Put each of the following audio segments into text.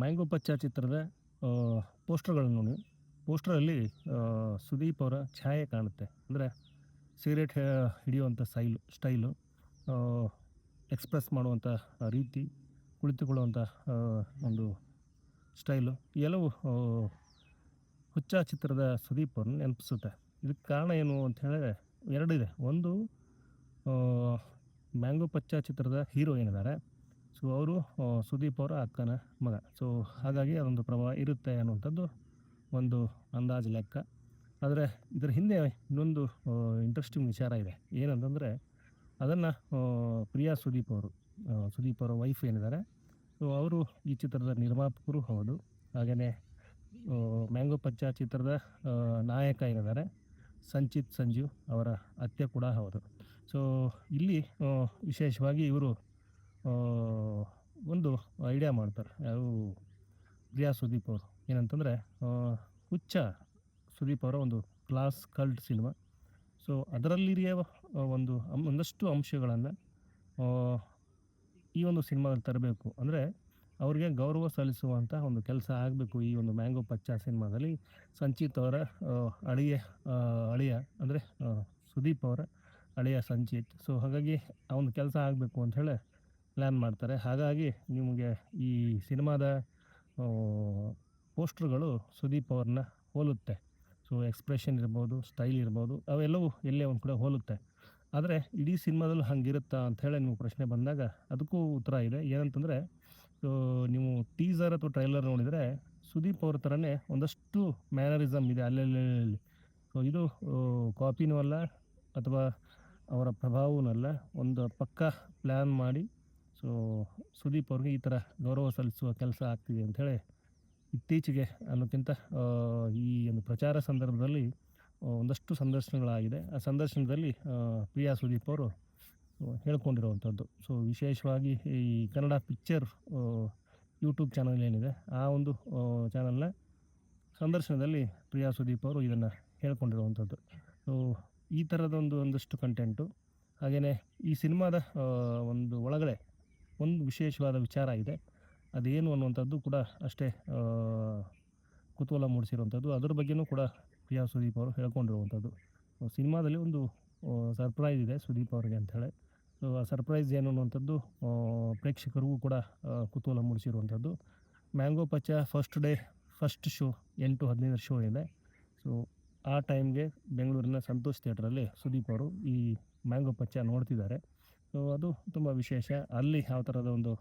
Mango ಪಚ್ಚ ಚಿತ್ರದ ಪೋಸ್ಟರ್ಗಳನ್ನು ನೋಡಿ. ಪೋಸ್ಟರಲ್ಲಿ ಸುದೀಪ್ ಅವರ ಛಾಯೆ ಕಾಣುತ್ತೆ. ಅಂದರೆ ಸಿಗರೇಟ್ ಹಿಡಿಯುವಂಥ ಸ್ಟೈಲು, ಎಕ್ಸ್‌ಪ್ರೆಸ್ ಮಾಡುವಂಥ ರೀತಿ, ಕುಳಿತುಕೊಳ್ಳುವಂಥ ಒಂದು ಸ್ಟೈಲು ಎಲ್ಲವೂ ಹುಚ್ಚ ಚಿತ್ರದ ಸುದೀಪ್ ಅವ್ರನ್ನ ನೆನಪಿಸುತ್ತೆ. ಇದಕ್ಕೆ ಕಾರಣ ಏನು ಅಂತ ಹೇಳಿದ್ರೆ 2 ಇದೆ. ಒಂದು ಮ್ಯಾಂಗೋ ಪಚ್ಚ ಚಿತ್ರದ ಹೀರೋ ಏನಿದ್ದಾರೆ, ಸೊ ಅವರು ಸುದೀಪ್ ಅವರ ಅಕ್ಕನ ಮಗ. ಸೊ ಹಾಗಾಗಿ ಅದೊಂದು ಪ್ರಭಾವ ಇರುತ್ತೆ ಅನ್ನುವಂಥದ್ದು ಒಂದು ಅಂದಾಜು ಲೆಕ್ಕ. ಆದರೆ ಇದರ ಹಿಂದೆ ಇನ್ನೊಂದು ಇಂಟ್ರೆಸ್ಟಿಂಗ್ ವಿಚಾರ ಇದೆ. ಏನಂತಂದರೆ ಅದನ್ನು ಪ್ರಿಯಾ ಸುದೀಪ್ ಅವರ ವೈಫ್ ಏನಿದ್ದಾರೆ, ಸೊ ಅವರು ಈ ಚಿತ್ರದ ನಿರ್ಮಾಪಕರು ಹೌದು. ಹಾಗೆಯೇ ಮ್ಯಾಂಗೋ ಪಚ್ಚ ಚಿತ್ರದ ನಾಯಕ ಏನಿದ್ದಾರೆ ಸಂಚಿತ್ ಸಂಜೀವ್ ಅವರ ಅತ್ತೆ ಕೂಡ ಹೌದು. ಸೊ ಇಲ್ಲಿ ವಿಶೇಷವಾಗಿ ಇವರು ಒಂದು ಐಡಿಯಾ ಮಾಡ್ತಾರೆ. ಯಾರು ಪ್ರಿಯಾ ಸುದೀಪ್ ಅವರು ಏನಂತಂದರೆ ಹುಚ್ಚ ಸುದೀಪ್ ಅವರ ಒಂದು ಕ್ಲಾಸ್ ಕಲ್ಟ್ ಸಿನಿಮಾ. ಸೊ ಅದರಲ್ಲಿರುವ ಒಂದಷ್ಟು ಅಂಶಗಳನ್ನು ಈ ಒಂದು ಸಿನಿಮಾದಲ್ಲಿ ತರಬೇಕು. ಅಂದರೆ ಅವರಿಗೆ ಗೌರವ ಸಲ್ಲಿಸುವಂಥ ಒಂದು ಕೆಲಸ ಆಗಬೇಕು ಈ ಒಂದು ಮ್ಯಾಂಗೋ ಪಚ್ಚ ಸಿನಿಮಾದಲ್ಲಿ. ಸಂಚಿತ್ ಅವರ ಅಳಿಯ ಅಂದರೆ ಸುದೀಪ್ ಅವರ ಅಳಿಯ ಸಂಚಿತ್. ಸೊ ಹಾಗಾಗಿ ಆ ಒಂದು ಕೆಲಸ ಆಗಬೇಕು ಅಂಥೇಳಿ ಪ್ಲ್ಯಾನ್ ಮಾಡ್ತಾರೆ. ಹಾಗಾಗಿ ನಿಮಗೆ ಈ ಸಿನಿಮಾದ ಪೋಸ್ಟರ್ಗಳು ಸುದೀಪ್ ಅವ್ರನ್ನ ಹೋಲುತ್ತೆ. ಸೊ ಎಕ್ಸ್‌ಪ್ರೆಷನ್ ಇರ್ಬೋದು, ಸ್ಟೈಲ್ ಇರ್ಬೋದು, ಅವೆಲ್ಲವೂ ಎಲ್ಲೇ ಒಂದು ಕಡೆ ಹೋಲುತ್ತೆ. ಆದರೆ ಇಡೀ ಸಿನಿಮಾದಲ್ಲೂ ಹಂಗಿರುತ್ತಾ ಅಂಥೇಳಿ ನಿಮ್ಗೆ ಪ್ರಶ್ನೆ ಬಂದಾಗ ಅದಕ್ಕೂ ಉತ್ತರ ಇದೆ. ಏನಂತಂದರೆ, ಸೊ ನೀವು ಟೀಸರ್ ಅಥವಾ ಟ್ರೈಲರ್ ನೋಡಿದರೆ ಸುದೀಪ್ ಅವ್ರ ಥರನೇ ಒಂದಷ್ಟು ಮ್ಯಾನರಿಸಮ್ ಇದೆ ಅಲ್ಲಲ್ಲಿ. ಸೊ ಇದು ಕಾಪಿನೂ ಅಲ್ಲ ಅಥವಾ ಅವರ ಪ್ರಭಾವವೂ ಅಲ್ಲ. ಒಂದು ಪಕ್ಕಾ ಪ್ಲ್ಯಾನ್ ಮಾಡಿ ಸೊ ಸುದೀಪ್ ಅವ್ರಿಗೆ ಈ ಥರ ಗೌರವ ಸಲ್ಲಿಸುವ ಕೆಲಸ ಆಗ್ತಿದೆ ಅಂಥೇಳಿ ಇತ್ತೀಚೆಗೆ ಅನ್ನೋಕ್ಕಿಂತ ಈ ಒಂದು ಪ್ರಚಾರ ಸಂದರ್ಭದಲ್ಲಿ ಒಂದಷ್ಟು ಸಂದರ್ಶನಗಳಾಗಿದೆ. ಆ ಸಂದರ್ಶನದಲ್ಲಿ ಪ್ರಿಯಾ ಸುದೀಪ್ ಅವರು ಹೇಳ್ಕೊಂಡಿರುವಂಥದ್ದು. ಸೊ ವಿಶೇಷವಾಗಿ ಈ ಕನ್ನಡ ಪಿಕ್ಚರ್ ಯೂಟ್ಯೂಬ್ ಚಾನಲ್ ಏನಿದೆ, ಆ ಒಂದು ಚಾನಲ್ನ ಸಂದರ್ಶನದಲ್ಲಿ ಪ್ರಿಯಾ ಸುದೀಪ್ ಅವರು ಇದನ್ನು ಹೇಳ್ಕೊಂಡಿರುವಂಥದ್ದು. ಸೊ ಈ ಒಂದಷ್ಟು ಕಂಟೆಂಟು. ಹಾಗೆಯೇ ಈ ಸಿನಿಮಾದ ಒಂದು ಒಳಗಡೆ ಒಂದು ವಿಶೇಷವಾದ ವಿಚಾರ ಇದೆ. ಅದೇನು ಅನ್ನುವಂಥದ್ದು ಕೂಡ ಅಷ್ಟೇ ಕುತೂಹಲ ಮೂಡಿಸಿರುವಂಥದ್ದು. ಅದ್ರ ಬಗ್ಗೆಯೂ ಕೂಡ ಪ್ರಿಯಾ ಸುದೀಪ್ ಅವರು ಹೇಳ್ಕೊಂಡಿರುವಂಥದ್ದು. ಸಿನಿಮಾದಲ್ಲಿ ಒಂದು ಸರ್ಪ್ರೈಸ್ ಇದೆ ಸುದೀಪ್ ಅವರಿಗೆ ಅಂಥೇಳಿ. ಸೊ ಆ ಸರ್ಪ್ರೈಸ್ ಏನು ಅನ್ನುವಂಥದ್ದು ಪ್ರೇಕ್ಷಕರಿಗೂ ಕೂಡ ಕುತೂಹಲ ಮೂಡಿಸಿರುವಂಥದ್ದು. ಮ್ಯಾಂಗೋ ಪಚ್ಚ ಫಸ್ಟ್ ಶೋ 8-15 ಶೋ ಇದೆ. ಸೊ ಆ ಟೈಮ್ಗೆ ಬೆಂಗಳೂರಿನ ಸಂತೋಷ್ ಥಿಯೇಟ್ರಲ್ಲಿ ಸುದೀಪ್ ಅವರು ಈ ಮ್ಯಾಂಗೋ ಪಚ್ಚ ನೋಡ್ತಿದ್ದಾರೆ. ಸೊ ಅದು ತುಂಬ ವಿಶೇಷ. ಅಲ್ಲಿ ಯಾವ ಥರದ ಒಂದು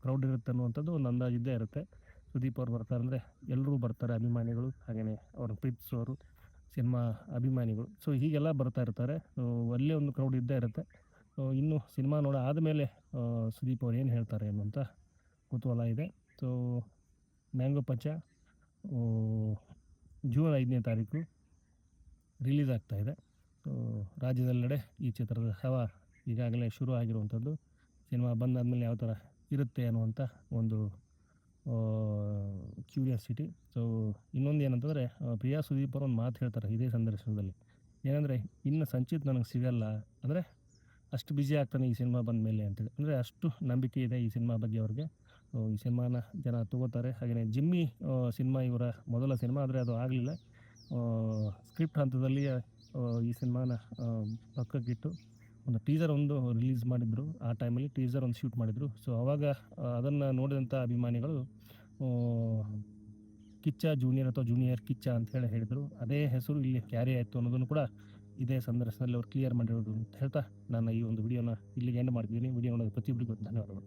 ಕ್ರೌಡ್ ಇರುತ್ತೆ ಅನ್ನುವಂಥದ್ದು ಒಂದು ಅಂದಾಜಿದ್ದೇ ಇರುತ್ತೆ. ಸುದೀಪ್ ಅವ್ರು ಬರ್ತಾರೆ ಅಂದರೆ ಎಲ್ಲರೂ ಬರ್ತಾರೆ, ಅಭಿಮಾನಿಗಳು, ಹಾಗೆಯೇ ಅವ್ರನ್ನ ಪ್ರೀತಿಸೋರು, ಸಿನಿಮಾ ಅಭಿಮಾನಿಗಳು. ಸೊ ಹೀಗೆಲ್ಲ ಬರ್ತಾ ಇರ್ತಾರೆ. ಅಲ್ಲೇ ಒಂದು ಕ್ರೌಡ್ ಇದ್ದೇ ಇರುತ್ತೆ. ಇನ್ನು ಸಿನಿಮಾ ಆದಮೇಲೆ ಸುದೀಪ್ ಅವ್ರು ಏನು ಹೇಳ್ತಾರೆ ಅನ್ನುವಂಥ ಕುತೂಹಲ ಇದೆ. ಸೊ ಮ್ಯಾಂಗೋ ಪಚ್ಚ ಜೂನ್ 5ನೇ ತಾರೀಕು ರಿಲೀಸ್ ಆಗ್ತಾಯಿದೆ. ಸೊ ರಾಜ್ಯದೆಲ್ಲೆಡೆ ಈ ಚಿತ್ರದ ಹವಾ ಈಗಾಗಲೇ ಶುರು ಆಗಿರುವಂಥದ್ದು. ಸಿನಿಮಾ ಬಂದಾದಮೇಲೆ ಯಾವ ಥರ ಇರುತ್ತೆ ಅನ್ನುವಂಥ ಒಂದು ಕ್ಯೂರಿಯಾಸಿಟಿ. ಸೊ ಇನ್ನೊಂದು ಏನಂತಂದರೆ ಪ್ರಿಯಾ ಸುದೀಪ್ ಅವರು ಒಂದು ಮಾತು ಹೇಳ್ತಾರೆ ಇದೇ ಸಂದರ್ಶನದಲ್ಲಿ. ಏನಂದರೆ, ಇನ್ನು ಸಂಚಿತ್ ನನಗೆ ಸಿಗಲ್ಲ, ಅಂದರೆ ಅಷ್ಟು ಬ್ಯುಸಿ ಆಗ್ತಾನೆ ಈ ಸಿನಿಮಾ ಬಂದ ಮೇಲೆ ಅಂತೇಳಿ. ಅಂದರೆ ಅಷ್ಟು ನಂಬಿಕೆ ಇದೆ ಈ ಸಿನಿಮಾ ಬಗ್ಗೆ ಅವ್ರಿಗೆ. ಈ ಸಿನಿಮಾನ ಜನ ತಗೋತಾರೆ. ಹಾಗೆಯೇ ಜಿಮ್ಮಿ ಸಿನಿಮಾ ಇವರ ಮೊದಲ ಸಿನಿಮಾ, ಆದರೆ ಅದು ಆಗಲಿಲ್ಲ. ಸ್ಕ್ರಿಪ್ಟ್ ಹಂತದಲ್ಲಿ ಈ ಸಿನಿಮಾನ ಪಕ್ಕಕ್ಕಿಟ್ಟು ಒಂದು ಟೀಸರ್ ಒಂದು ರಿಲೀಸ್ ಮಾಡಿದ್ರು. ಆ ಟೈಮಲ್ಲಿ ಟೀಸರ್ ಒಂದು ಶೂಟ್ ಮಾಡಿದರು. ಸೊ ಆವಾಗ ಅದನ್ನು ನೋಡಿದಂಥ ಅಭಿಮಾನಿಗಳು ಕಿಚ್ಚ ಜೂನಿಯರ್ ಅಥವಾ ಜೂನಿಯರ್ ಕಿಚ್ಚ ಅಂತ ಹೇಳಿದರು. ಅದೇ ಹೆಸರು ಇಲ್ಲಿ ಕ್ಯಾರಿ ಆಯಿತು ಅನ್ನೋದನ್ನು ಕೂಡ ಇದೇ ಸಂದರ್ಶನದಲ್ಲಿ ಅವ್ರು ಕ್ಲಿಯರ್ ಮಾಡಿರೋದು ಅಂತ ಹೇಳ್ತಾ ನಾನು ಈ ಒಂದು ವಿಡಿಯೋನ ಇಲ್ಲಿಗೆ ಎಂಡ್ ಮಾಡ್ತಿದ್ದೀನಿ. ವಿಡಿಯೋ ನೋಡೋದು ಪ್ರತಿಯೊಬ್ಬರಿಗೂ ಧನ್ಯವಾದಗಳು.